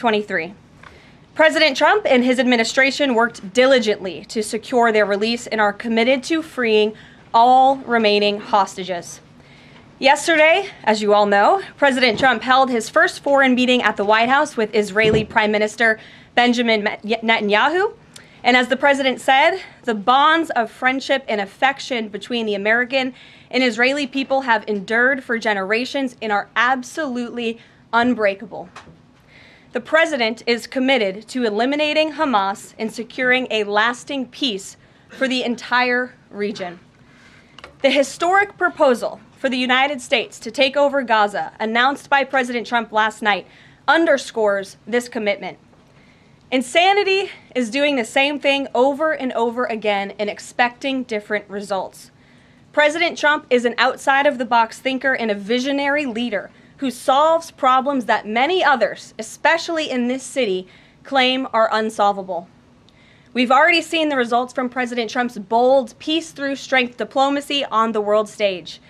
23. President Trump and his administration worked diligently to secure their release and are committed to freeing all remaining hostages. Yesterday, as you all know, President Trump held his first foreign meeting at the White House with Israeli Prime Minister Benjamin Netanyahu. And as the president said, the bonds of friendship and affection between the American and Israeli people have endured for generations and are absolutely unbreakable. The president is committed to eliminating Hamas and securing a lasting peace for the entire region. The historic proposal for the United States to take over Gaza, announced by President Trump last night, underscores this commitment. Insanity is doing the same thing over and over again and expecting different results. President Trump is an outside-of-the-box thinker and a visionary leader who solves problems that many others, especially in this city, claim are unsolvable. We've already seen the results from President Trump's bold peace-through-strength diplomacy on the world stage.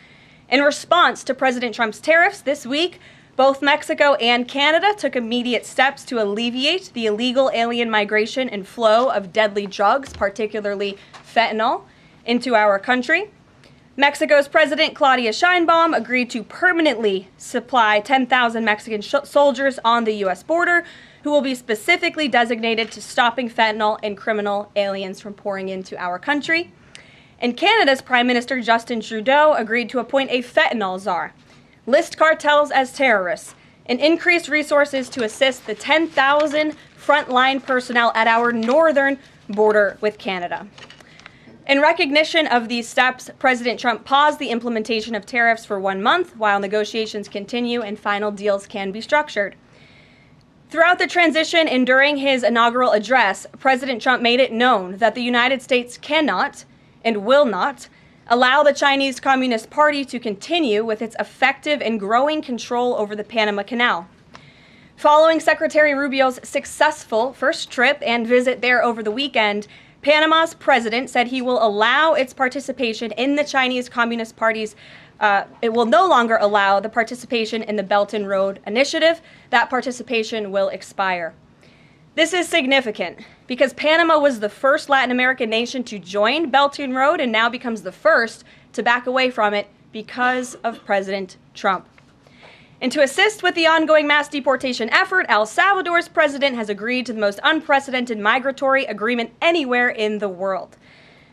In response to President Trump's tariffs this week, both Mexico and Canada took immediate steps to alleviate the illegal alien migration and flow of deadly drugs, particularly fentanyl, into our country. Mexico's President Claudia Sheinbaum agreed to permanently supply 10,000 Mexican soldiers on the U.S. border who will be specifically designated to stopping fentanyl and criminal aliens from pouring into our country. And Canada's Prime Minister Justin Trudeau agreed to appoint a fentanyl czar, list cartels as terrorists, and increase resources to assist the 10,000 frontline personnel at our northern border with Canada. In recognition of these steps, President Trump paused the implementation of tariffs for 1 month while negotiations continue and final deals can be structured. Throughout the transition and during his inaugural address, President Trump made it known that the United States cannot and will not allow the Chinese Communist Party to continue with its effective and growing control over the Panama Canal. Following Secretary Rubio's successful first trip and visit there over the weekend, Panama's president said he will allow its participation in the Chinese Communist Party's, it will no longer allow the participation in the Belt and Road Initiative. That participation will expire. This is significant because Panama was the first Latin American nation to join Belt and Road and now becomes the first to back away from it because of President Trump. And to assist with the ongoing mass deportation effort, El Salvador's president has agreed to the most unprecedented migratory agreement anywhere in the world.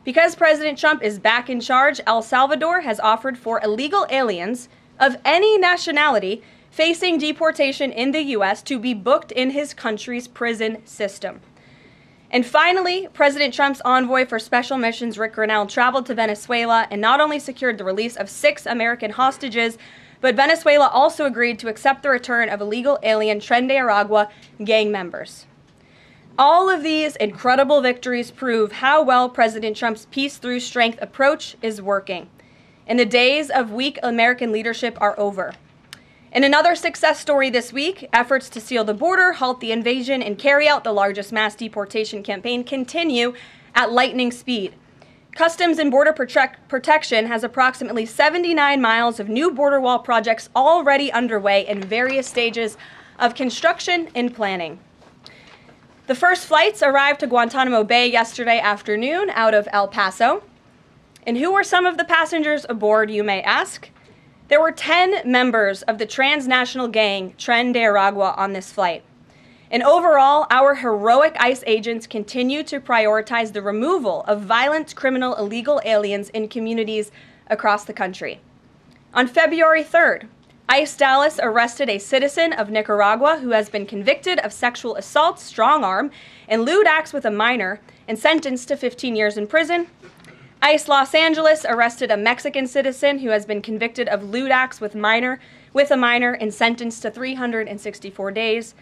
Because President Trump is back in charge, El Salvador has offered for illegal aliens of any nationality facing deportation in the U.S. to be booked in his country's prison system. And finally, President Trump's envoy for special missions, Rick Grinnell, traveled to Venezuela and not only secured the release of 6 American hostages, but Venezuela also agreed to accept the return of illegal alien Tren de Aragua gang members. All of these incredible victories prove how well President Trump's peace-through-strength approach is working. And the days of weak American leadership are over. In another success story this week, efforts to seal the border, halt the invasion, and carry out the largest mass deportation campaign continue at lightning speed. Customs and Border Protection has approximately 79 miles of new border wall projects already underway in various stages of construction and planning. The first flights arrived to Guantanamo Bay yesterday afternoon out of El Paso. And who were some of the passengers aboard, you may ask? There were 10 members of the transnational gang Tren de Aragua on this flight. And overall, our heroic ICE agents continue to prioritize the removal of violent criminal illegal aliens in communities across the country. On February 3rd, ICE Dallas arrested a citizen of Nicaragua who has been convicted of sexual assault, strong arm, and lewd acts with a minor and sentenced to 15 years in prison. ICE Los Angeles arrested a Mexican citizen who has been convicted of lewd acts with a minor and sentenced to 364 days.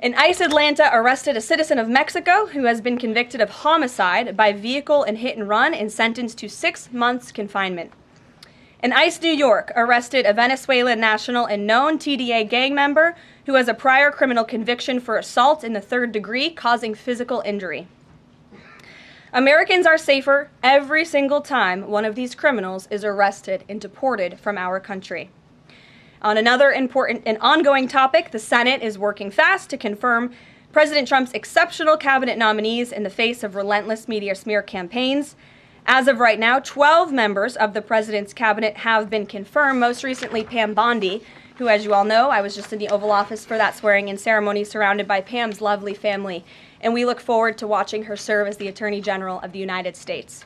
And ICE Atlanta arrested a citizen of Mexico who has been convicted of homicide by vehicle and hit and run and sentenced to 6 months confinement. And ICE New York arrested a Venezuelan national and known TDA gang member who has a prior criminal conviction for assault in the 3rd degree causing physical injury. Americans are safer every single time one of these criminals is arrested and deported from our country. On another important and ongoing topic, the Senate is working fast to confirm President Trump's exceptional cabinet nominees in the face of relentless media smear campaigns. As of right now, 12 members of the president's cabinet have been confirmed, most recently Pam Bondi, who, as you all know, I was just in the Oval Office for that swearing-in ceremony surrounded by Pam's lovely family, and we look forward to watching her serve as the Attorney General of the United States.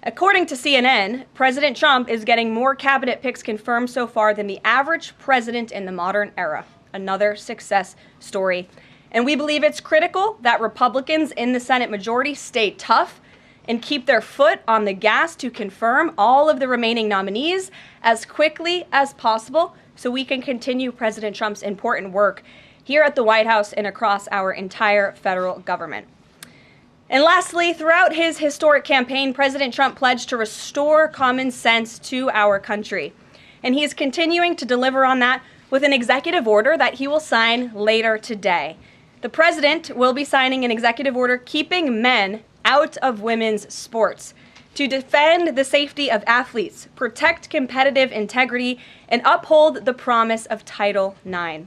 According to CNN, President Trump is getting more cabinet picks confirmed so far than the average president in the modern era. Another success story. And we believe it's critical that Republicans in the Senate majority stay tough and keep their foot on the gas to confirm all of the remaining nominees as quickly as possible so we can continue President Trump's important work here at the White House and across our entire federal government. And lastly, throughout his historic campaign, President Trump pledged to restore common sense to our country. And he is continuing to deliver on that with an executive order that he will sign later today. The president will be signing an executive order keeping men out of women's sports to defend the safety of athletes, protect competitive integrity, and uphold the promise of Title IX.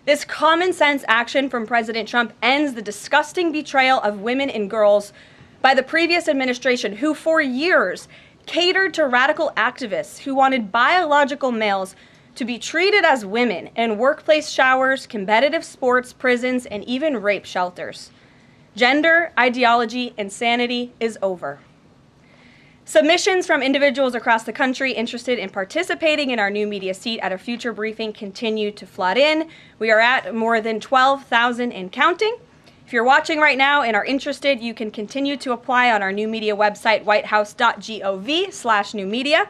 This common sense action from President Trump ends the disgusting betrayal of women and girls by the previous administration, who for years catered to radical activists who wanted biological males to be treated as women in workplace showers, competitive sports, prisons, and even rape shelters. Gender ideology insanity is over. Submissions from individuals across the country interested in participating in our new media seat at a future briefing continue to flood in. We are at more than 12,000 and counting. If you're watching right now and are interested, you can continue to apply on our new media website, whitehouse.gov/newmedia.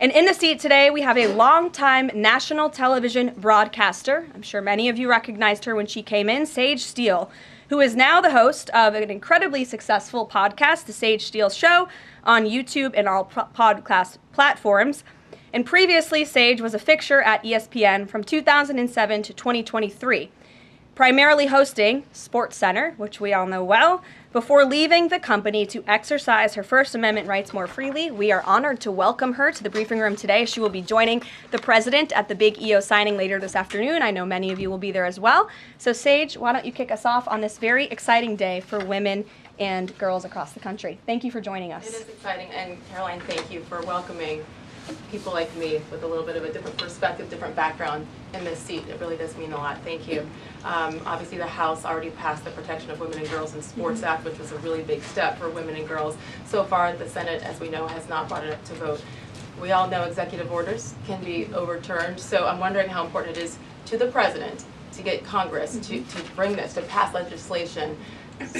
And in the seat today, we have a longtime national television broadcaster. I'm sure many of you recognized her when she came in, Sage Steele, who is now the host of an incredibly successful podcast, The Sage Steele Show, on YouTube and all podcast platforms. And previously, Sage was a fixture at ESPN from 2007 to 2023, primarily hosting SportsCenter, which we all know well, before leaving the company to exercise her First Amendment rights more freely. We are honored to welcome her to the briefing room today. She will be joining the president at the big EO signing later this afternoon. I know many of you will be there as well. So Sage, why don't you kick us off on this very exciting day for women and girls across the country. Thank you for joining us. It is exciting, and Karoline, thank you for welcoming people like me with a little bit of a different perspective, different background in this seat. It really does mean a lot. Thank you. Obviously, the House already passed the Protection of Women and Girls in Sports Act, which was a really big step for women and girls. So far, the Senate, as we know, has not brought it up to vote. We all know executive orders can be overturned, so I'm wondering how important it is to the president to get Congress to bring this, to pass legislation,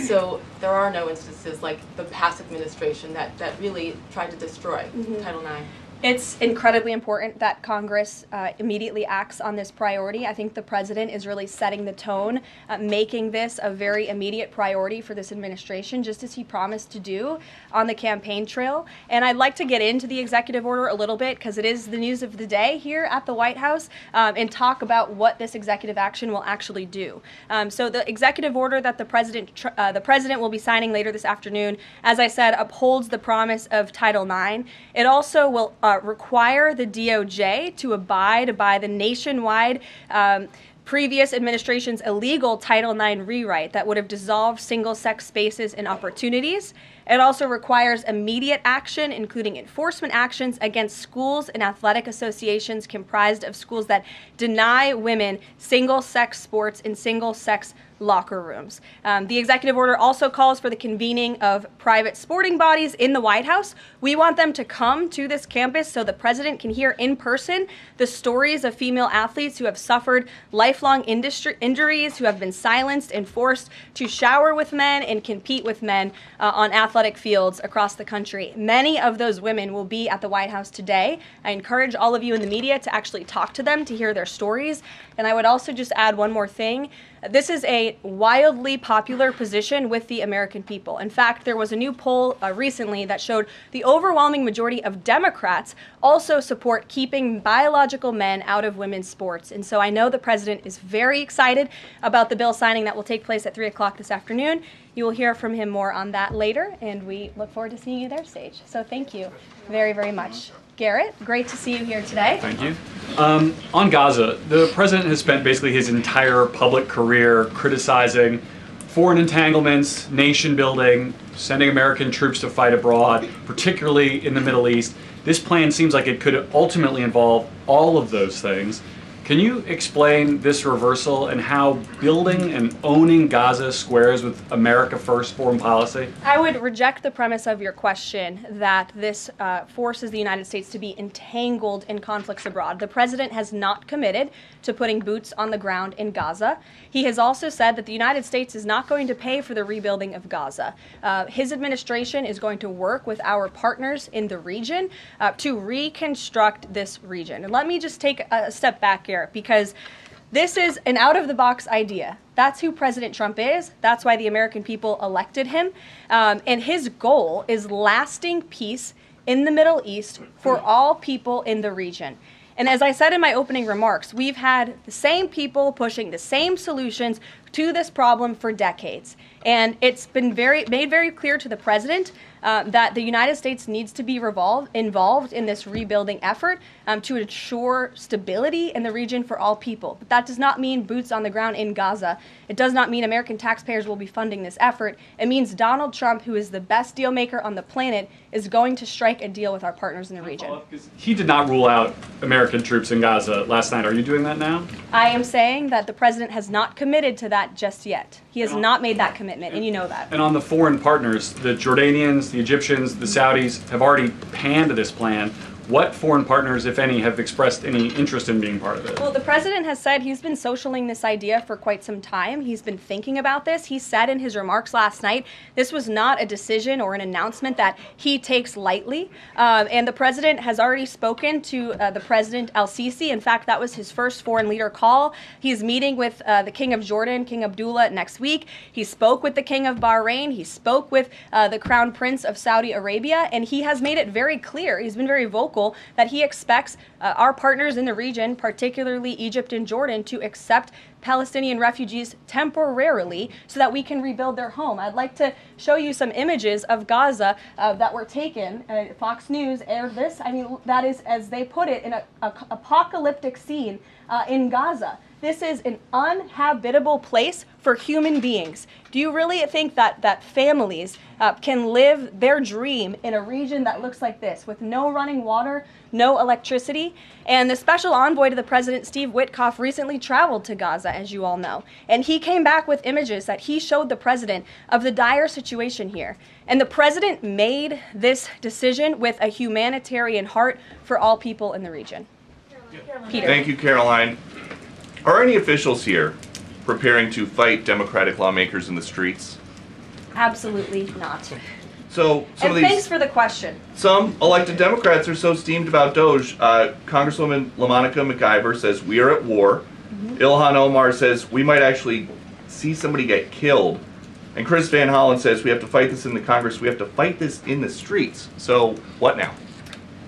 so there are no instances like the past administration that really tried to destroy Title IX. It's incredibly important that Congress immediately acts on this priority. I think the president is really setting the tone, making this a very immediate priority for this administration, just as he promised to do on the campaign trail. And I'd like to get into the executive order a little bit, because it is the news of the day here at the White House, and talk about what this executive action will actually do. So the executive order that the president will be signing later this afternoon, as I said, upholds the promise of Title IX. It also will require the DOJ to abide by the nationwide previous administration's illegal Title IX rewrite that would have dissolved single-sex spaces and opportunities. It also requires immediate action, including enforcement actions against schools and athletic associations comprised of schools that deny women single-sex sports in single-sex locker rooms. The executive order also calls for the convening of private sporting bodies in the White House. We want them to come to this campus so the president can hear in person the stories of female athletes who have suffered lifelong injuries, who have been silenced and forced to shower with men and compete with men on athletic fields across the country. Many of those women will be at the White House today. I encourage all of you in the media to actually talk to them, to hear their stories. And I would also just add one more thing. This is a wildly popular position with the American people. In fact, there was a new poll recently that showed the overwhelming majority of Democrats also support keeping biological men out of women's sports. And so I know the president is very excited about the bill signing that will take place at 3 o'clock this afternoon. You will hear from him more on that later, and we look forward to seeing you there, Sage. So thank you very, very much. Garrett, great to see you here today. Thank you. On Gaza, the president has spent basically his entire public career criticizing foreign entanglements, nation building, sending American troops to fight abroad, particularly in the Middle East. This plan seems like it could ultimately involve all of those things. Can you explain this reversal and how building and owning Gaza squares with America First foreign policy? I would reject the premise of your question that this forces the United States to be entangled in conflicts abroad. The president has not committed to putting boots on the ground in Gaza. He has also said that the United States is not going to pay for the rebuilding of Gaza. His administration is going to work with our partners in the region to reconstruct this region. And let me just take a step back here, because this is an out-of-the-box idea. That's who President Trump is. That's why the American people elected him. And his goal is lasting peace in the Middle East for all people in the region. And as I said in my opening remarks, we've had the same people pushing the same solutions to this problem for decades. And it's been made very clear to the president that the United States needs to be involved in this rebuilding effort to ensure stability in the region for all people. But that does not mean boots on the ground in Gaza. It does not mean American taxpayers will be funding this effort. It means Donald Trump, who is the best deal maker on the planet, is going to strike a deal with our partners in the region. He did not rule out American troops in Gaza last night. Are you doing that now? I am saying that the president has not committed to that just yet. He has not made that commitment, and you know that. And on the foreign partners, the Jordanians, the Egyptians, the Saudis have already panned this plan. What foreign partners, if any, have expressed any interest in being part of it? Well, the president has said he's been socialing this idea for quite some time. He's been thinking about this. He said in his remarks last night, this was not a decision or an announcement that he takes lightly. And the president has already spoken to the President al-Sisi. In fact, that was his first foreign leader call. He's meeting with the King of Jordan, King Abdullah, next week. He spoke with the King of Bahrain. He spoke with the Crown Prince of Saudi Arabia. And he has made it very clear, he's been very vocal, that he expects our partners in the region, particularly Egypt and Jordan, to accept Palestinian refugees temporarily so that we can rebuild their home. I'd like to show you some images of Gaza that were taken. Fox News aired this. I mean, that is, as they put it, in an apocalyptic scene in Gaza. This is an uninhabitable place for human beings. Do you really think that families can live their dream in a region that looks like this, with no running water, no electricity? And the special envoy to the president, Steve Witkoff, recently traveled to Gaza, as you all know. And he came back with images that he showed the president of the dire situation here. And the president made this decision with a humanitarian heart for all people in the region. Peter. Thank you, Caroline. Are any officials here preparing to fight Democratic lawmakers in the streets? Absolutely not. So Thanks for the question. Some elected Democrats are so steamed about Doge. Congresswoman LaMonica McIver says we are at war. Ilhan Omar says we might actually see somebody get killed. And Chris Van Hollen says we have to fight this in the Congress. We have to fight this in the streets. So what now?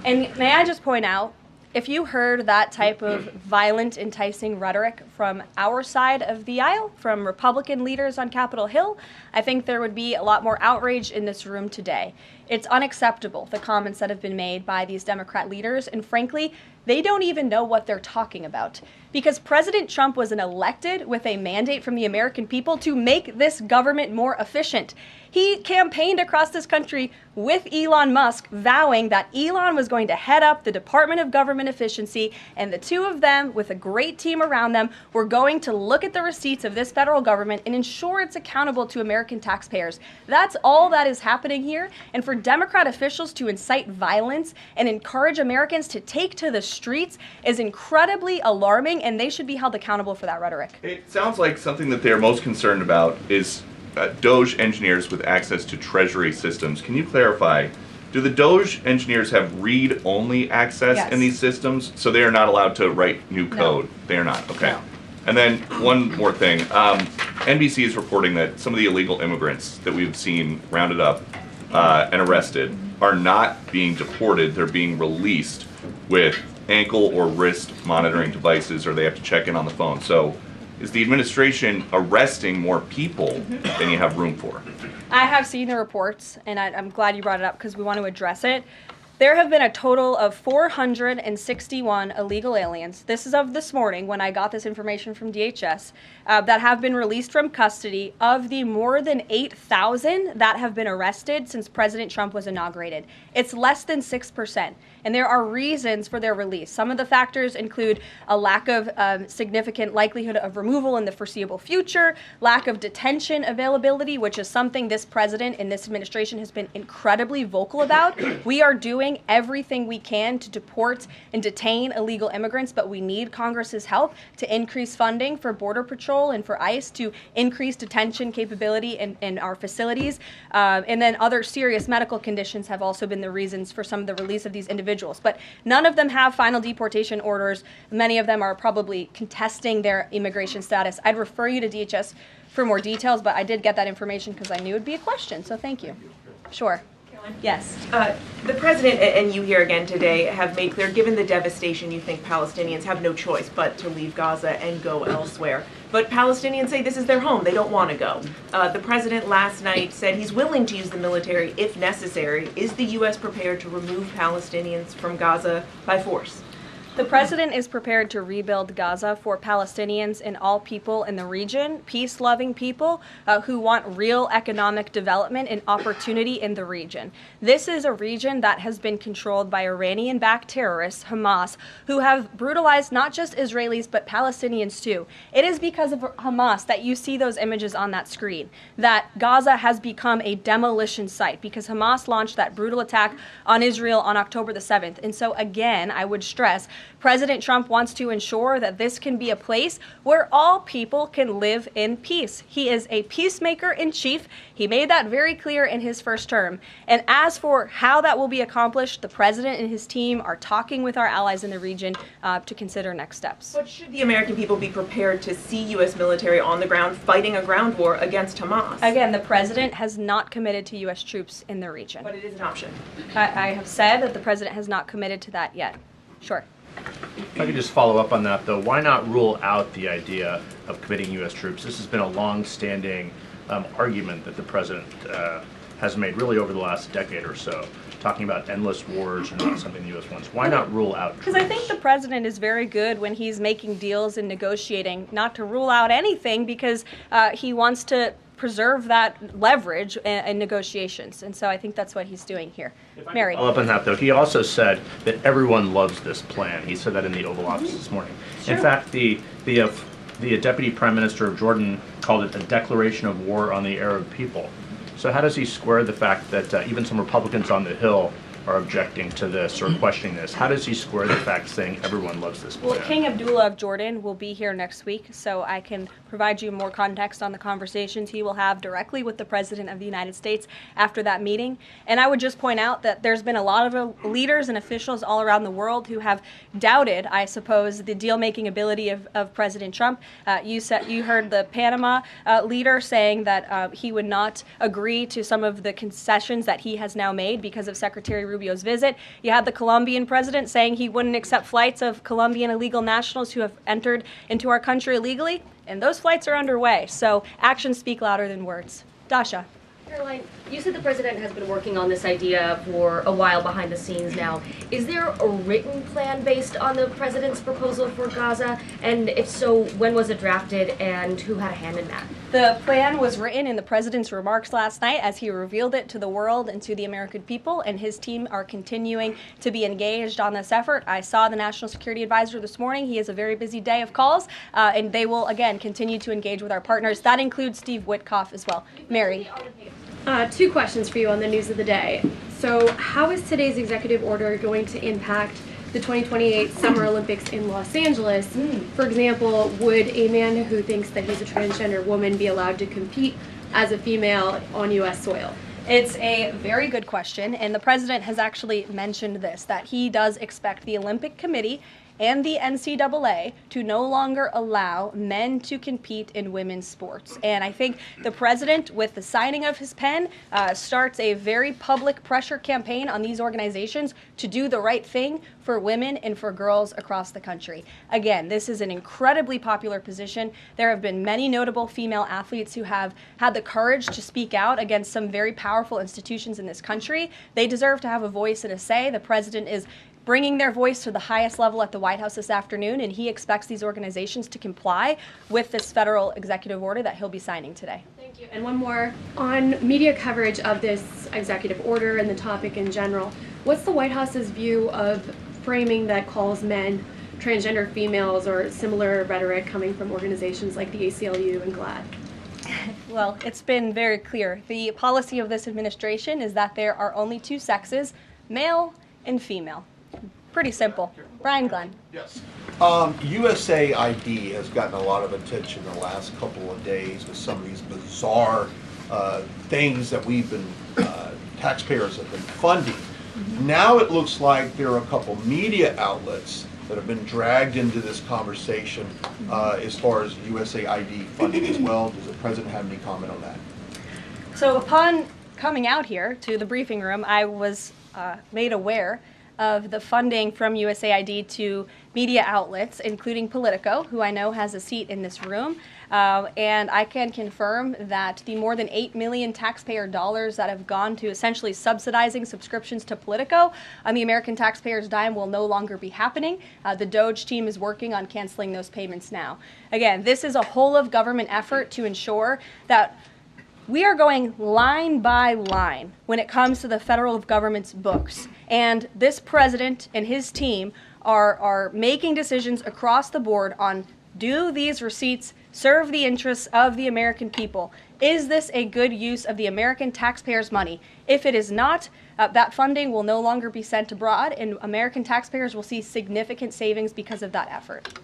And may I just point out, if you heard that type of violent, enticing rhetoric from our side of the aisle, from Republican leaders on Capitol Hill, I think there would be a lot more outrage in this room today. It's unacceptable, the comments that have been made by these Democrat leaders, and frankly, they don't even know what they're talking about. Because President Trump was elected with a mandate from the American people to make this government more efficient. He campaigned across this country with Elon Musk, vowing that Elon was going to head up the Department of Government Efficiency, and the two of them, with a great team around them, were going to look at the receipts of this federal government and ensure it's accountable to American taxpayers. That's all that is happening here. And for Democrat officials to incite violence and encourage Americans to take to the streets is incredibly alarming, and they should be held accountable for that rhetoric. It sounds like something that they're most concerned about is Doge engineers with access to Treasury systems. Can you clarify, do the Doge engineers have read-only access in these systems, so they are not allowed to write new code? No. They are not, okay. No. And then one more thing. NBC is reporting that some of the illegal immigrants that we've seen rounded up and arrested are not being deported. They're being released with ankle or wrist monitoring devices, or they have to check in on the phone. So is the administration arresting more people than you have room for? I have seen the reports, and I'm glad you brought it up because we want to address it. There have been a total of 461 illegal aliens. This is of this morning when I got this information from DHS that have been released from custody of the more than 8,000 that have been arrested since President Trump was inaugurated. It's less than 6%. And there are reasons for their release. Some of the factors include a lack of significant likelihood of removal in the foreseeable future, lack of detention availability, which is something this president and this administration has been incredibly vocal about. We are doing everything we can to deport and detain illegal immigrants, but we need Congress's help to increase funding for Border Patrol and for ICE to increase detention capability in our facilities. And then other serious medical conditions have also been the reasons for some of the release of these individuals. But none of them have final deportation orders. Many of them are probably contesting their immigration status. I'd refer you to DHS for more details, but I did get that information because I knew it'd be a question, so thank you. Sure. Yes. The president and you here again today have made clear, given the devastation, you think Palestinians have no choice but to leave Gaza and go elsewhere. But Palestinians say this is their home. They don't want to go. The president last night said he's willing to use the military if necessary. Is the U.S. prepared to remove Palestinians from Gaza by force? The president is prepared to rebuild Gaza for Palestinians and all people in the region, peace-loving people who want real economic development and opportunity in the region. This is a region that has been controlled by Iranian-backed terrorists, Hamas, who have brutalized not just Israelis but Palestinians too. It is because of Hamas that you see those images on that screen, that Gaza has become a demolition site because Hamas launched that brutal attack on Israel on October the 7th. And so again, I would stress, President Trump wants to ensure that this can be a place where all people can live in peace. He is a peacemaker in chief. He made that very clear in his first term. And as for how that will be accomplished, the president and his team are talking with our allies in the region to consider next steps. But should the American people be prepared to see U.S. military on the ground fighting a ground war against Hamas? Again, the president has not committed to U.S. troops in the region. But it is an option. I have said that the president has not committed to that yet. Sure. If I could just follow up on that, though, why not rule out the idea of committing U.S. troops? This has been a long-standing argument that the president has made really over the last decade or so, talking about endless wars are not something the U.S. wants. Why not rule out troops? Because I think the president is very good when he's making deals and negotiating not to rule out anything because he wants to preserve that leverage in negotiations. And so I think that's what he's doing here. Mary. Follow up on that, though. He also said that everyone loves this plan. He said that in the Oval Office this morning. Sure. In fact, the Deputy Prime Minister of Jordan called it a declaration of war on the Arab people. So how does he square the fact that even some Republicans on the Hill are objecting to this or questioning this? How does he square the fact saying everyone loves this plan? Well, King Abdullah of Jordan will be here next week, so I can provide you more context on the conversations he will have directly with the President of the United States after that meeting. And I would just point out that there's been a lot of leaders and officials all around the world who have doubted, I suppose, the deal-making ability of President Trump. You heard the Panama leader saying that he would not agree to some of the concessions that he has now made because of Secretary Rubio's visit. You had the Colombian president saying he wouldn't accept flights of Colombian illegal nationals who have entered into our country illegally, and those flights are underway. So actions speak louder than words. Dasha. Karoline, you said the president has been working on this idea for a while behind the scenes now. Is there a written plan based on the president's proposal for Gaza? And if so, when was it drafted and who had a hand in that? The plan was written in the president's remarks last night as he revealed it to the world and to the American people, and his team are continuing to be engaged on this effort. I saw the National Security Advisor this morning. He has a very busy day of calls, and they will, again, continue to engage with our partners. That includes Steve Witkoff as well. Mary. Two questions for you on the news of the day. So how is today's executive order going to impact the 2028 Summer Olympics in Los Angeles? For example, would a man who thinks that he's a transgender woman be allowed to compete as a female on U.S. soil? It's a very good question, and the president has actually mentioned this, that he does expect the Olympic Committee and the NCAA to no longer allow men to compete in women's sports. And I think the president, with the signing of his pen, starts a very public pressure campaign on these organizations to do the right thing for women and for girls across the country. Again, this is an incredibly popular position. There have been many notable female athletes who have had the courage to speak out against some very powerful institutions in this country. They deserve to have a voice and a say. The president is bringing their voice to the highest level at the White House this afternoon, and he expects these organizations to comply with this federal executive order that he'll be signing today. Thank you. And one more, on media coverage of this executive order and the topic in general, what's the White House's view of framing that calls men transgender females or similar rhetoric coming from organizations like the ACLU and GLAAD? Well, it's been very clear. The policy of this administration is that there are only two sexes, male and female. Pretty simple. Brian Glenn. Yes. USAID has gotten a lot of attention the last couple of days with some of these bizarre things that we've been, taxpayers have been funding. Now it looks like there are a couple media outlets that have been dragged into this conversation as far as USAID funding as well. Does the president have any comment on that? So upon coming out here to the briefing room, I was made aware of the funding from USAID to media outlets, including Politico, who I know has a seat in this room. And I can confirm that the more than $8 million taxpayer dollars that have gone to essentially subsidizing subscriptions to Politico on the American taxpayers' dime will no longer be happening. The DOJ team is working on canceling those payments now. Again, this is a whole of government effort to ensure that we are going line by line when it comes to the federal government's books. And this president and his team are making decisions across the board on, do these receipts serve the interests of the American people? Is this a good use of the American taxpayers' money? If it is not, that funding will no longer be sent abroad, and American taxpayers will see significant savings because of that effort.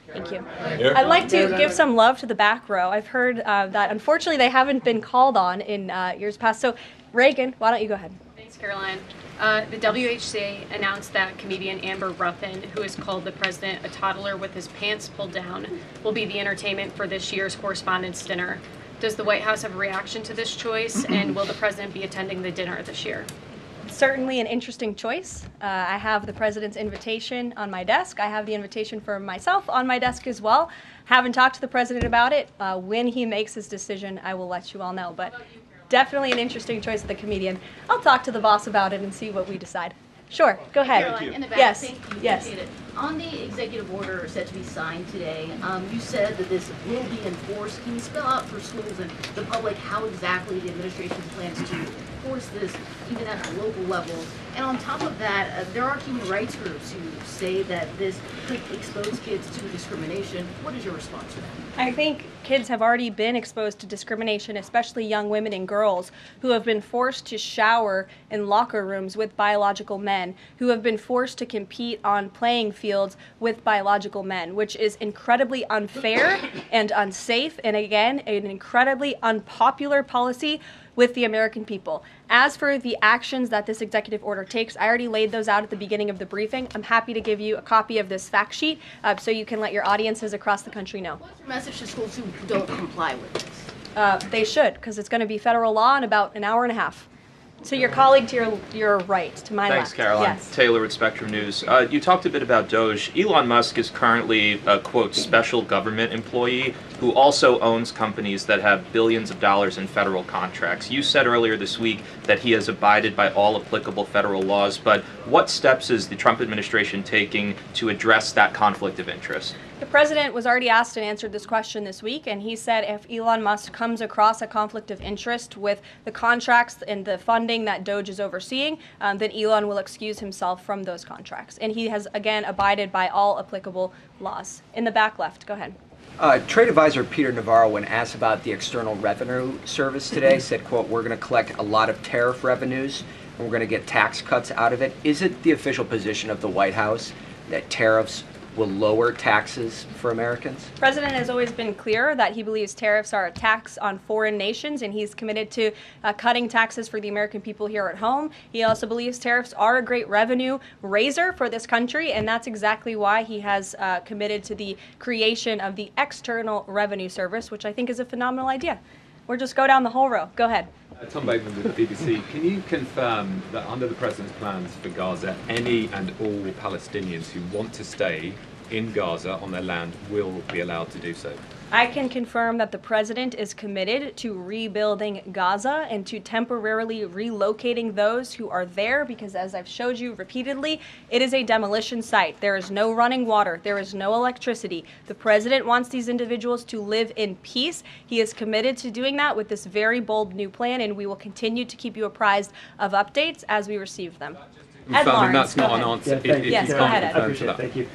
Thank you. I'd like to give some love to the back row. I've heard that unfortunately they haven't been called on in years past. So Reagan, why don't you go ahead? Thanks, Caroline. The WHCA announced that comedian Amber Ruffin, who has called the president a toddler with his pants pulled down, will be the entertainment for this year's Correspondents' Dinner. Does the White House have a reaction to this choice, and will the president be attending the dinner this year? Certainly an interesting choice. I have the president's invitation on my desk. I have the invitation for myself on my desk as well. Haven't talked to the president about it. When he makes his decision, I will let you all know. But definitely an interesting choice of the comedian. I'll talk to the boss about it and see what we decide. Sure, go ahead. Caroline, in the back, Yes, thank you. yes. Appreciate it. On the executive order set to be signed today, you said that this will be enforced. Can you spell out for schools and the public how exactly the administration plans to enforce this, even at the local level? And on top of that, there are human rights groups who say that this could expose kids to discrimination. What is your response to that? I think kids have already been exposed to discrimination, especially young women and girls who have been forced to shower in locker rooms with biological men, who have been forced to compete on playing fields with biological men, which is incredibly unfair and unsafe, and again, an incredibly unpopular policy with the American people. As for the actions that this executive order takes, I already laid those out at the beginning of the briefing. I'm happy to give you a copy of this fact sheet so you can let your audiences across the country know. What's your message to schools who don't comply with this? They should, because it's going to be federal law in about an hour and a half. So your colleague to your right, to my Thanks, left. Caroline. Yes. Taylor with Spectrum News. You talked a bit about DOJ. Elon Musk is currently a, quote, special government employee who also owns companies that have billions of dollars in federal contracts. You said earlier this week that he has abided by all applicable federal laws, but what steps is the Trump administration taking to address that conflict of interest? The president was already asked and answered this question this week, and he said if Elon Musk comes across a conflict of interest with the contracts and the funding that DOJ is overseeing, then Elon will excuse himself from those contracts. And he has, again, abided by all applicable laws. In the back left, go ahead. Trade advisor Peter Navarro, when asked about the External Revenue Service today, said, quote, we're going to collect a lot of tariff revenues and we're going to get tax cuts out of it. Is it the official position of the White House that tariffs will lower taxes for Americans? The President has always been clear that he believes tariffs are a tax on foreign nations, and he's committed to cutting taxes for the American people here at home. He also believes tariffs are a great revenue raiser for this country, and that's exactly why he has committed to the creation of the External Revenue Service, which I think is a phenomenal idea. Or just go down the whole row. Go ahead. Tom Bateman with the BBC. Can you confirm that under the President's plans for Gaza, any and all Palestinians who want to stay in Gaza on their land will be allowed to do so? I can confirm that the President is committed to rebuilding Gaza and to temporarily relocating those who are there because, as I've showed you repeatedly, it is a demolition site. There is no running water. There is no electricity. The President wants these individuals to live in peace. He is committed to doing that with this very bold new plan, and we will continue to keep you apprised of updates as we receive them. Ed Lawrence, that's not go an ahead. answer. Yes, go ahead, Ed. I appreciate it. Thank you.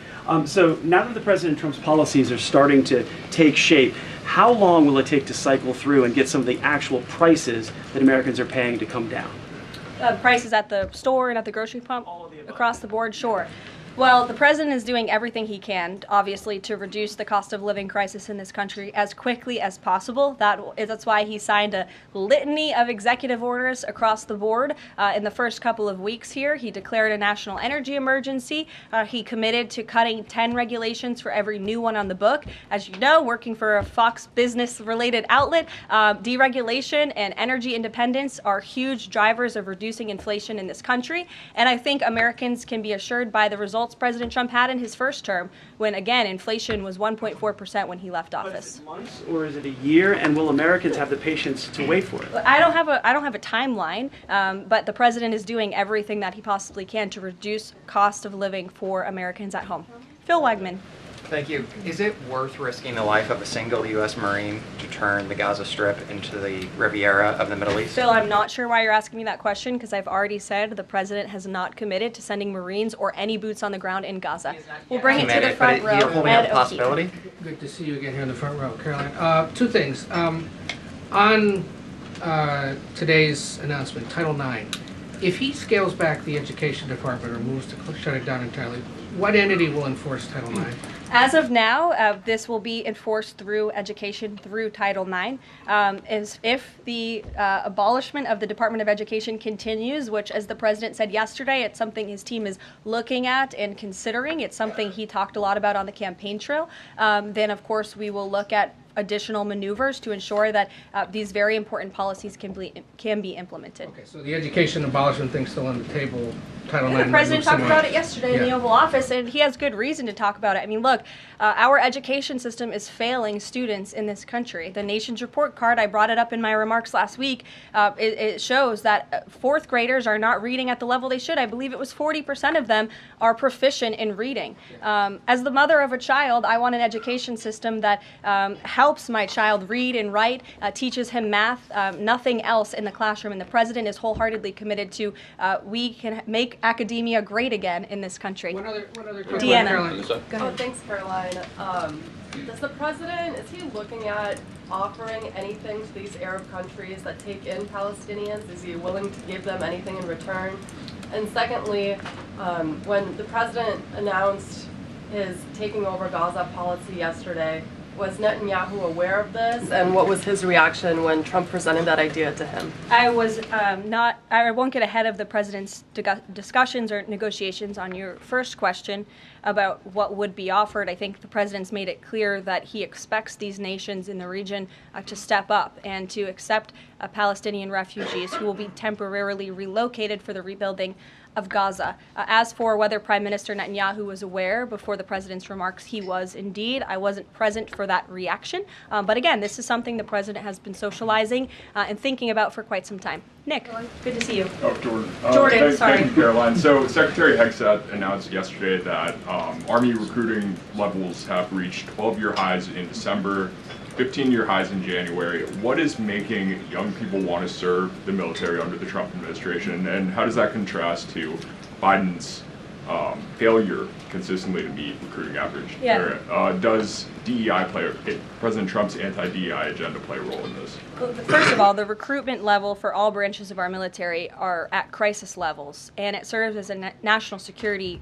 So now that the President Trump's policies are starting to take shape, how long will it take to cycle through and get some of the actual prices that Americans are paying to come down? Prices at the store and at the grocery pump? Across the board, sure. Well, the President is doing everything he can, obviously, to reduce the cost of living crisis in this country as quickly as possible. That's why he signed a litany of executive orders across the board. In the first couple of weeks here, he declared a national energy emergency. He committed to cutting 10 regulations for every new one on the book. As you know, working for a Fox business-related outlet, deregulation and energy independence are huge drivers of reducing inflation in this country. And I think Americans can be assured by the results President Trump had in his first term, when again inflation was 1.4% when he left office. Is it months or is it a year? And will Americans have the patience to wait for it? I don't have a timeline, but the President is doing everything that he possibly can to reduce cost of living for Americans at home. Phil Wegman. Thank you. Is it worth risking the life of a single U.S. Marine to turn the Gaza Strip into the Riviera of the Middle East? Phil, I'm not sure why you're asking me that question because I've already said the President has not committed to sending Marines or any boots on the ground in Gaza. We'll bring it to the front row. You're holding out the possibility? Good to see you again here in the front row, Karoline. Two things. On today's announcement, Title IX, if he scales back the Education Department or moves to shut it down entirely, what entity will enforce Title IX? As of now, this will be enforced through education, through Title IX. If the abolishment of the Department of Education continues, which, as the President said yesterday, it's something his team is looking at and considering. It's something he talked a lot about on the campaign trail. Then, of course, we will look at additional maneuvers to ensure that these very important policies can be implemented. Okay, so the education abolishment thing's still on the table. Title IX. The President talked about it yesterday in the Oval Office, and he has good reason to talk about it. I mean, look, our education system is failing students in this country. The Nation's Report Card, I brought it up in my remarks last week, it shows that fourth graders are not reading at the level they should. I believe it was 40% of them are proficient in reading. As the mother of a child, I want an education system that helps my child read and write, teaches him math, nothing else in the classroom. And the President is wholeheartedly committed to we can make academia great again in this country. One other quick Deanna. one, Caroline. Go ahead. Thanks, Caroline. Does the President, is he looking at offering anything to these Arab countries that take in Palestinians? Is he willing to give them anything in return? And secondly, when the President announced his taking over Gaza policy yesterday, was Netanyahu aware of this, and what was his reaction when Trump presented that idea to him? I won't get ahead of the President's discussions or negotiations on your first question about what would be offered. I think the President's made it clear that he expects these nations in the region to step up and to accept Palestinian refugees who will be temporarily relocated for the rebuilding of Gaza. As for whether Prime Minister Netanyahu was aware before the President's remarks, he was indeed. I wasn't present for that reaction. But again, this is something the President has been socializing and thinking about for quite some time. Nick, good to see you. Oh, Jordan. Jordan, sorry. Thank you, Caroline. So Secretary Hegseth announced yesterday that Army recruiting levels have reached 12-year highs in December, 15-year highs in January. What is making young people want to serve the military under the Trump administration, and how does that contrast to Biden's failure consistently to meet recruiting average? Yeah. Or, does DEI President Trump's anti-DEI agenda play a role in this? Well, first of all, the recruitment level for all branches of our military are at crisis levels, and it serves as a national security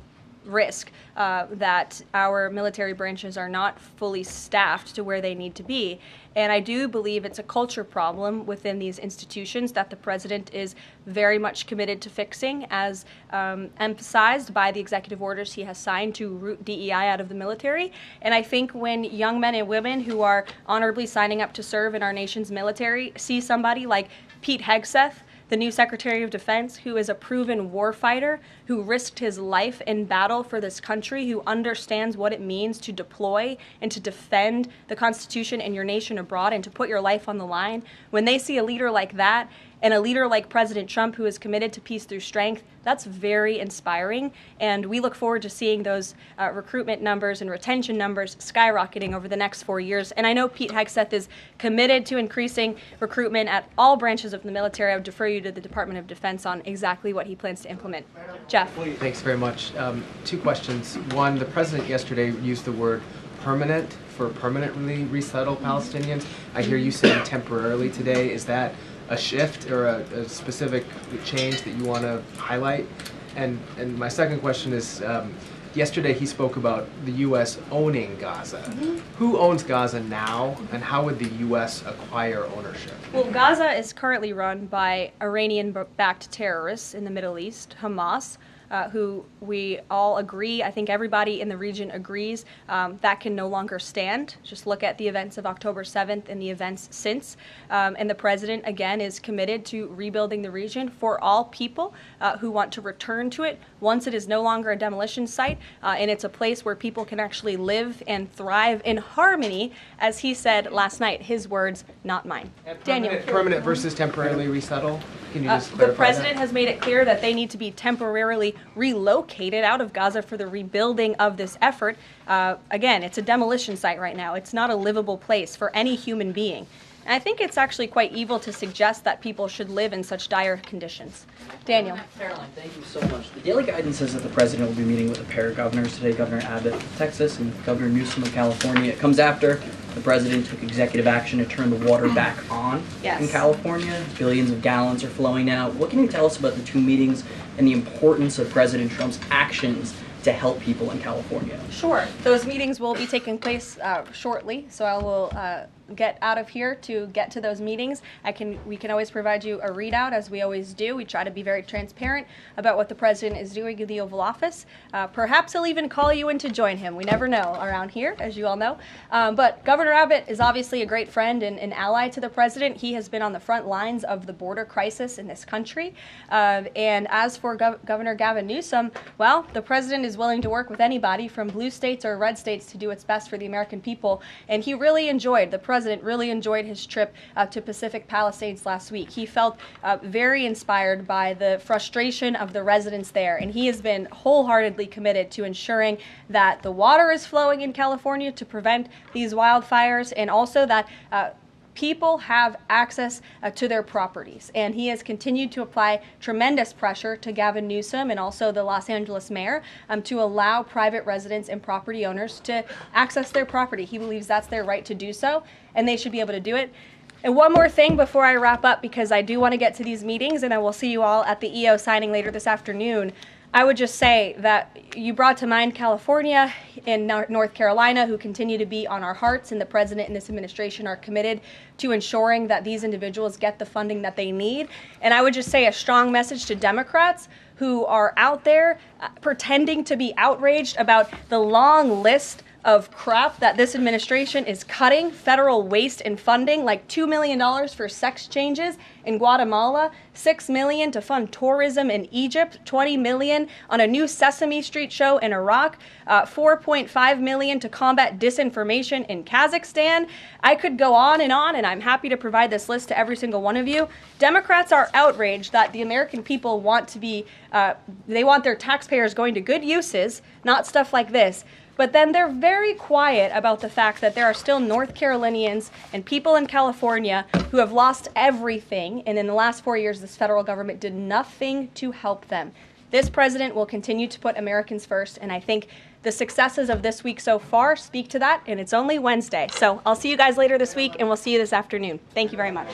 risk that our military branches are not fully staffed to where they need to be. And I do believe it's a culture problem within these institutions that the president is very much committed to fixing, as emphasized by the executive orders he has signed to root DEI out of the military. And I think when young men and women who are honorably signing up to serve in our nation's military see somebody like Pete Hegseth, the new Secretary of Defense, who is a proven warfighter, who risked his life in battle for this country, who understands what it means to deploy and to defend the Constitution and your nation abroad and to put your life on the line. When they see a leader like that, and a leader like President Trump, who is committed to peace through strength, that's very inspiring. And we look forward to seeing those recruitment numbers and retention numbers skyrocketing over the next 4 years. And I know Pete Hegseth is committed to increasing recruitment at all branches of the military. I would defer you to the Department of Defense on exactly what he plans to implement. Jeff. Thanks very much. 2 questions. One, the president yesterday used the word permanent for permanently resettle Palestinians. I hear you saying temporarily today. Is that a shift or a specific change that you want to highlight? And my second question is, yesterday he spoke about the U.S. owning Gaza. Who owns Gaza now, and how would the U.S. acquire ownership? Well, Gaza is currently run by Iranian-backed terrorists in the Middle East, Hamas, who we all agree, I think everybody in the region agrees, that can no longer stand. Just look at the events of October 7th and the events since. And the president, again, is committed to rebuilding the region for all people who want to return to it once it is no longer a demolition site, and it's a place where people can actually live and thrive in harmony, as he said last night. His words, not mine. Daniel. Permanent versus temporarily resettle? Can you just clarify the president has made it clear that they need to be temporarily relocated out of Gaza for the rebuilding of this effort. Again, it's a demolition site right now. It's not a livable place for any human being. And I think it's actually quite evil to suggest that people should live in such dire conditions. Daniel. Karoline, thank you so much. The Daily Guidance says that the president will be meeting with a pair of governors today, Governor Abbott of Texas and Governor Newsom of California. It comes after the president took executive action to turn the water back on in California. Billions of gallons are flowing now. What can you tell us about the 2 meetings and the importance of President Trump's actions to help people in California? Sure. Those meetings will be taking place shortly, so I will get out of here to get to those meetings. We can always provide you a readout, as we always do. We try to be very transparent about what the president is doing in the Oval Office. Perhaps he'll even call you in to join him. We never know around here, as you all know. But Governor Abbott is obviously a great friend and an ally to the president. He has been on the front lines of the border crisis in this country. And as for Governor Gavin Newsom, well, the president is willing to work with anybody from blue states or red states to do what's best for the American people. And he really enjoyed, the president really enjoyed his trip to Pacific Palisades last week. He felt very inspired by the frustration of the residents there, and he has been wholeheartedly committed to ensuring that the water is flowing in California to prevent these wildfires, and also that people have access to their properties. And he has continued to apply tremendous pressure to Gavin Newsom and also the Los Angeles mayor to allow private residents and property owners to access their property. He believes that's their right to do so, and they should be able to do it. And one more thing before I wrap up, because I do want to get to these meetings, and I will see you all at the EO signing later this afternoon. I would just say that you brought to mind California and North Carolina, who continue to be on our hearts, and the president and this administration are committed to ensuring that these individuals get the funding that they need. And I would just say a strong message to Democrats who are out there pretending to be outraged about the long list of crap that this administration is cutting, federal waste and funding, like $2 million for sex changes in Guatemala, $6 million to fund tourism in Egypt, $20 million on a new Sesame Street show in Iraq, $4.5 million to combat disinformation in Kazakhstan. I could go on, and I'm happy to provide this list to every single one of you. Democrats are outraged that the American people want to be, they want their taxpayers going to good uses, not stuff like this. But then they're very quiet about the fact that there are still North Carolinians and people in California who have lost everything, and in the last 4 years, this federal government did nothing to help them. This president will continue to put Americans first, and I think the successes of this week so far speak to that, and it's only Wednesday. So I'll see you guys later this week, and we'll see you this afternoon. Thank you very much.